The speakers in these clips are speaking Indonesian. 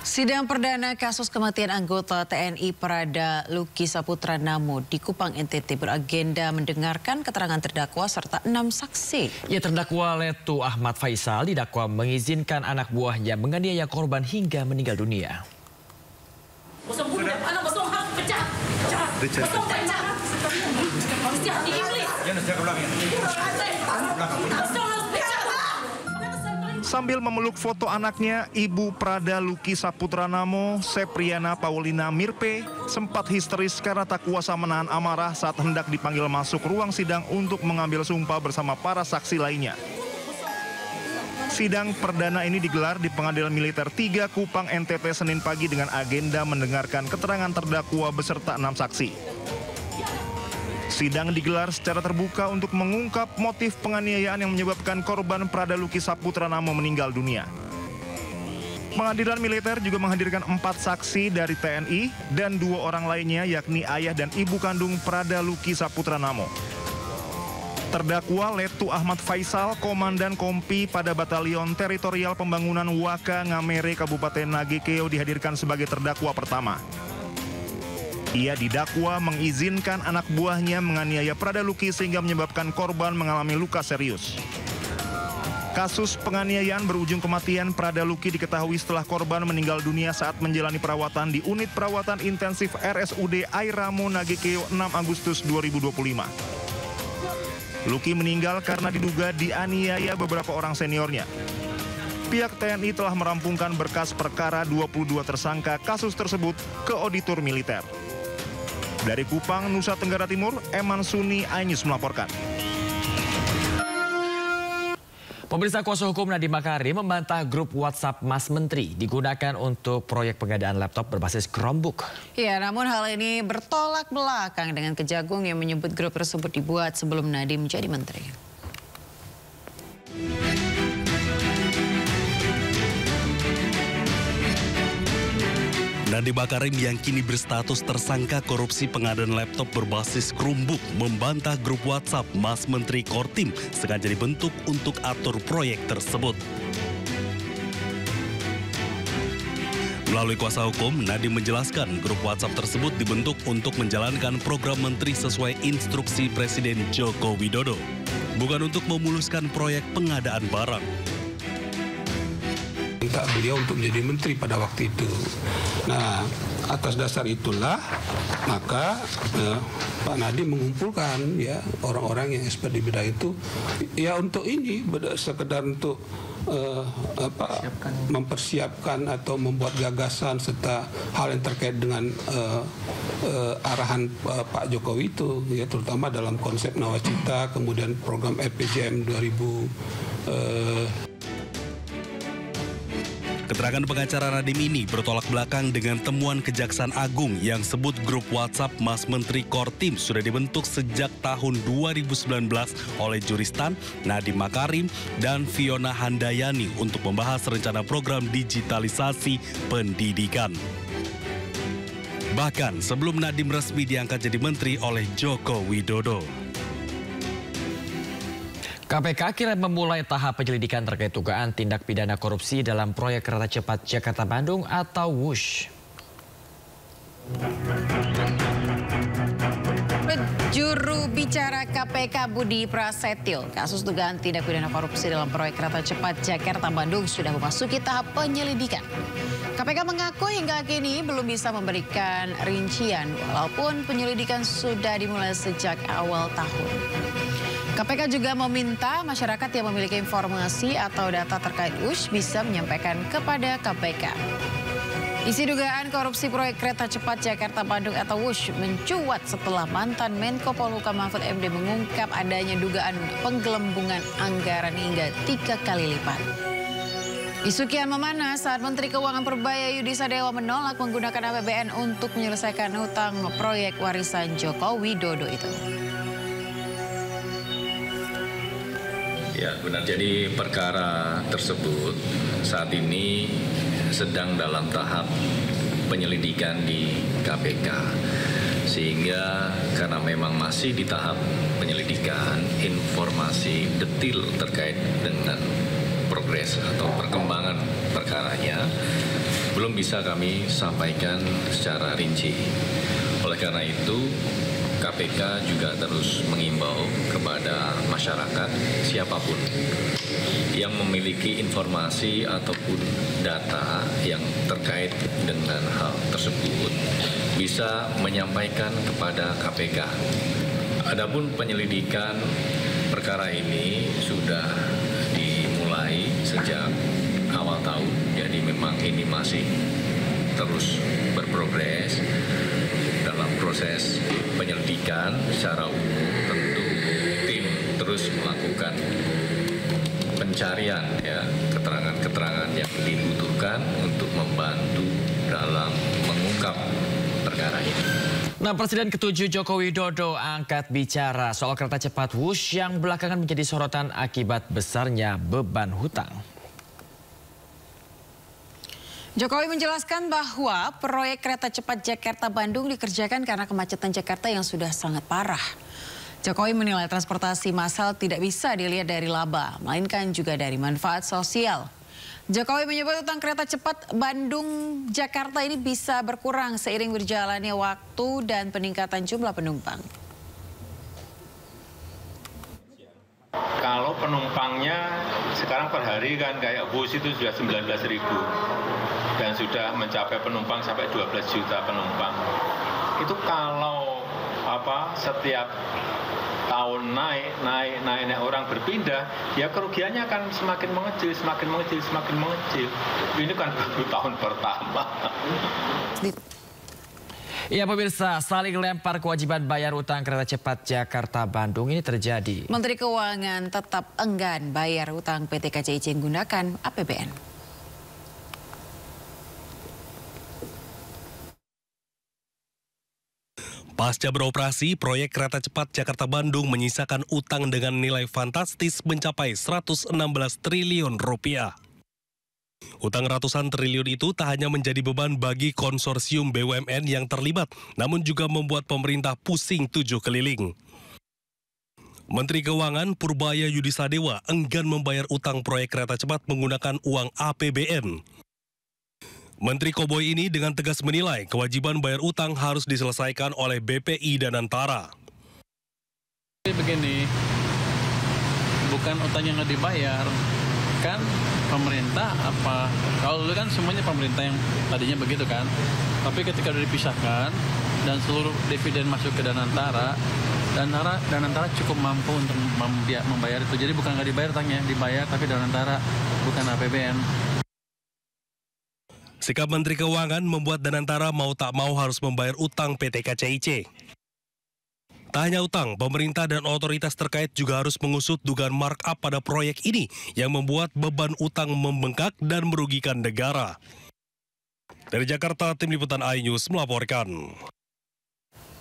Sidang perdana kasus kematian anggota TNI Prada Luki Saputra Namo di Kupang NTT beragenda mendengarkan keterangan terdakwa serta 6 saksi. Ya, terdakwa Letu Ahmad Faisal didakwa mengizinkan anak buahnya menganiaya korban hingga meninggal dunia. Sambil memeluk foto anaknya, Ibu Prada Luki Saputra Namo, Sepriana Paulina Mirpe, sempat histeris karena tak kuasa menahan amarah saat hendak dipanggil masuk ruang sidang untuk mengambil sumpah bersama para saksi lainnya. Sidang perdana ini digelar di Pengadilan Militer 3 Kupang NTT Senin pagi dengan agenda mendengarkan keterangan terdakwa beserta 6 saksi. Sidang digelar secara terbuka untuk mengungkap motif penganiayaan yang menyebabkan korban Prada Luki Saputra Namo meninggal dunia. Pengadilan militer juga menghadirkan 4 saksi dari TNI dan 2 orang lainnya yakni ayah dan ibu kandung Prada Luki Saputra Namo. Terdakwa Letu Ahmad Faisal, Komandan Kompi pada Batalion Teritorial Pembangunan Waka Ngamere Kabupaten Nagekeo dihadirkan sebagai terdakwa pertama. Ia didakwa mengizinkan anak buahnya menganiaya Prada Luki sehingga menyebabkan korban mengalami luka serius. Kasus penganiayaan berujung kematian Prada Luki diketahui setelah korban meninggal dunia saat menjalani perawatan di unit perawatan intensif RSUD Airamo Nagekeo 6 Agustus 2025. Luki meninggal karena diduga dianiaya beberapa orang seniornya. Pihak TNI telah merampungkan berkas perkara 22 tersangka kasus tersebut ke auditor militer. Dari Kupang, Nusa Tenggara Timur, Eman Suni, iNews melaporkan. Pemirsa, kuasa hukum Nadiem Makarim membantah grup WhatsApp Mas Menteri digunakan untuk proyek pengadaan laptop berbasis Chromebook. Ya, namun hal ini bertolak belakang dengan Kejagung yang menyebut grup tersebut dibuat sebelum Nadiem menjadi menteri. Nadiem Makarim yang kini berstatus tersangka korupsi pengadaan laptop berbasis Chromebook membantah grup WhatsApp Mas Menteri Kortim sengaja dibentuk untuk atur proyek tersebut. Melalui kuasa hukum, Nadiem menjelaskan grup WhatsApp tersebut dibentuk untuk menjalankan program menteri sesuai instruksi Presiden Joko Widodo, bukan untuk memuluskan proyek pengadaan barang. Minta beliau untuk menjadi menteri pada waktu itu. Nah, atas dasar itulah maka Pak Nadiem mengumpulkan ya orang-orang yang expert di bidang itu ya untuk ini sekedar untuk mempersiapkan atau membuat gagasan serta hal yang terkait dengan arahan Pak Jokowi itu ya, terutama dalam konsep Nawacita, kemudian program RPJM 2000. Keterangan pengacara Nadiem ini bertolak belakang dengan temuan Kejaksaan Agung yang sebut grup WhatsApp Mas Menteri Kortim sudah dibentuk sejak tahun 2019 oleh Juristan Nadiem Makarim dan Fiona Handayani untuk membahas rencana program digitalisasi pendidikan. Bahkan sebelum Nadiem resmi diangkat jadi menteri oleh Joko Widodo. KPK kira memulai tahap penyelidikan terkait dugaan tindak pidana korupsi dalam proyek kereta cepat Jakarta-Bandung atau WUSH. Juru bicara KPK Budi Prasetyo, kasus dugaan tindak pidana korupsi dalam proyek kereta cepat Jakarta-Bandung sudah memasuki tahap penyelidikan. KPK mengaku hingga kini belum bisa memberikan rincian walaupun penyelidikan sudah dimulai sejak awal tahun. KPK juga meminta masyarakat yang memiliki informasi atau data terkait WUSH bisa menyampaikan kepada KPK. Isi dugaan korupsi proyek kereta cepat Jakarta-Bandung atau WUSH mencuat setelah mantan Menko Polhukam Mahfud MD mengungkap adanya dugaan penggelembungan anggaran hingga 3 kali lipat. Isu kian memanas saat Menteri Keuangan Purbaya Yudi Sadewa menolak menggunakan APBN untuk menyelesaikan hutang proyek warisan Joko Widodo itu. Ya benar, jadi perkara tersebut saat ini sedang dalam tahap penyelidikan di KPK. Sehingga karena memang masih di tahap penyelidikan, informasi detail terkait dengan progres atau perkembangan perkaranya belum bisa kami sampaikan secara rinci. Oleh karena itu, KPK juga terus mengimbau kepada masyarakat siapapun yang memiliki informasi ataupun data yang terkait dengan hal tersebut bisa menyampaikan kepada KPK. Adapun penyelidikan perkara ini sudah dimulai sejak awal tahun, jadi memang ini masih terus berprogres. Dalam proses penyelidikan secara umum tentu tim terus melakukan pencarian ya, keterangan-keterangan yang dibutuhkan untuk membantu dalam mengungkap perkara ini. Nah, Presiden ke-7 Joko Widodo angkat bicara soal kereta cepat Wush yang belakangan menjadi sorotan akibat besarnya beban hutang. Jokowi menjelaskan bahwa proyek kereta cepat Jakarta-Bandung dikerjakan karena kemacetan Jakarta yang sudah sangat parah. Jokowi menilai transportasi massal tidak bisa dilihat dari laba, melainkan juga dari manfaat sosial. Jokowi menyebut utang kereta cepat Bandung-Jakarta ini bisa berkurang seiring berjalannya waktu dan peningkatan jumlah penumpang. Kalau penumpangnya sekarang per hari kan kayak bus itu sudah 19.000 dan sudah mencapai penumpang sampai 12 juta penumpang. Itu kalau setiap tahun naik orang berpindah, ya kerugiannya akan semakin mengecil. Ini kan baru tahun pertama. Ya pemirsa, saling lempar kewajiban bayar utang kereta cepat Jakarta-Bandung ini terjadi. Menteri Keuangan tetap enggan bayar utang PT KCIC yang menggunakan APBN. Pasca beroperasi, proyek kereta cepat Jakarta-Bandung menyisakan utang dengan nilai fantastis mencapai 116 triliun rupiah. Utang ratusan triliun itu tak hanya menjadi beban bagi konsorsium BUMN yang terlibat, namun juga membuat pemerintah pusing 7 keliling. Menteri Keuangan Purbaya Yudisadewa enggan membayar utang proyek kereta cepat menggunakan uang APBN. Menteri Koboi ini dengan tegas menilai kewajiban bayar utang harus diselesaikan oleh BPI dan Antara. Begini, bukan utang yang nggak dibayar, kan pemerintah kalau dulu kan semuanya pemerintah yang tadinya begitu kan, tapi ketika sudah dipisahkan dan seluruh dividen masuk ke Danantara, Danantara cukup mampu untuk membayar itu. Jadi bukan nggak dibayar utangnya, dibayar tapi Danantara bukan APBN. Sikap Menteri Keuangan membuat Danantara mau tak mau harus membayar utang PT KCIC. Tak hanya utang, pemerintah dan otoritas terkait juga harus mengusut dugaan markup pada proyek ini yang membuat beban utang membengkak dan merugikan negara. Dari Jakarta, Tim Liputan iNews melaporkan.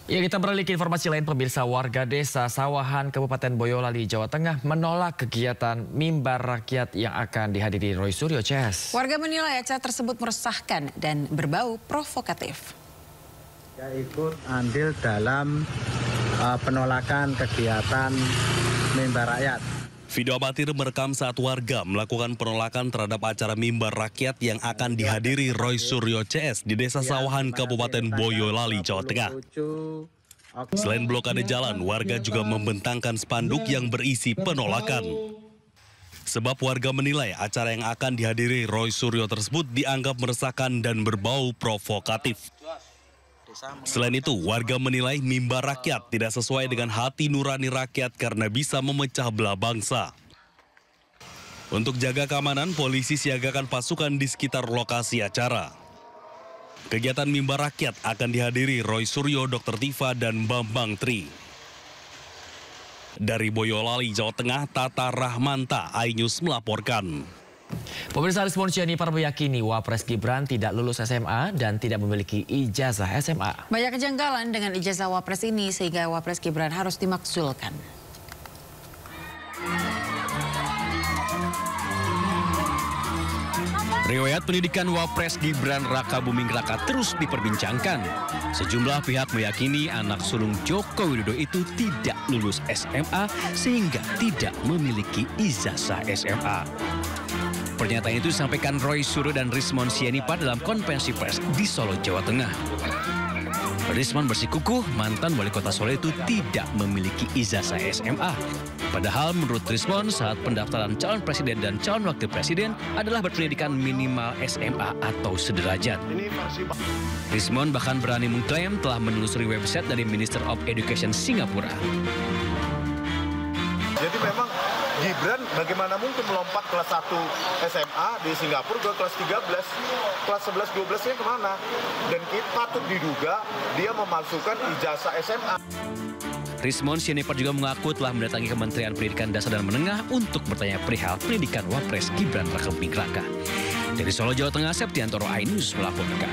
Ya, kita beralih ke informasi lain. Pemirsa, warga desa Sawahan, Kabupaten Boyolali, Jawa Tengah menolak kegiatan mimbar rakyat yang akan dihadiri Roy Suryo CS. Warga menilai acara tersebut meresahkan dan berbau provokatif. Ya, ikut andil dalam penolakan kegiatan mimbar rakyat. Video amatir merekam saat warga melakukan penolakan terhadap acara mimbar rakyat yang akan dihadiri Roy Suryo CS di Desa Sawahan, Kabupaten Boyolali, Jawa Tengah. Selain blokade jalan, warga juga membentangkan spanduk yang berisi penolakan. Sebab warga menilai acara yang akan dihadiri Roy Suryo tersebut dianggap meresahkan dan berbau provokatif. Selain itu, warga menilai mimbar rakyat tidak sesuai dengan hati nurani rakyat karena bisa memecah belah bangsa. Untuk jaga keamanan, polisi siagakan pasukan di sekitar lokasi acara. Kegiatan mimbar rakyat akan dihadiri Roy Suryo, Dr. Tifa, dan Bambang Tri. Dari Boyolali, Jawa Tengah, Tata Rahmanta, iNews melaporkan. Pemirsa, Rismon Syahipar meyakini Wapres Gibran tidak lulus SMA dan tidak memiliki ijazah SMA. Banyak kejanggalan dengan ijazah Wapres ini sehingga Wapres Gibran harus dimakzulkan. Riwayat pendidikan Wapres Gibran Raka Buming Raka terus diperbincangkan. Sejumlah pihak meyakini anak sulung Joko Widodo itu tidak lulus SMA sehingga tidak memiliki ijazah SMA. Pernyataan itu disampaikan Roy Suryo dan Rismon Sianipar dalam konferensi pers di Solo, Jawa Tengah. Rismon bersikukuh mantan wali kota Solo itu tidak memiliki ijazah SMA. Padahal menurut Rismon saat pendaftaran calon presiden dan calon wakil presiden adalah berpendidikan minimal SMA atau sederajat. Rismon bahkan berani mengklaim telah menelusuri website dari Minister of Education Singapura. Jadi memang Gibran bagaimana mungkin melompat kelas 1 SMA di Singapura ke kelas 13, kelas 11, 12-nya kemana? Dan kita patut diduga dia memalsukan ijazah SMA. Rismon Sianipar juga mengaku telah mendatangi Kementerian Pendidikan Dasar dan Menengah untuk bertanya perihal pendidikan Wapres Gibran Raka Buming Raka. Dari Solo, Jawa Tengah, Septiantoro, iNews melaporkan.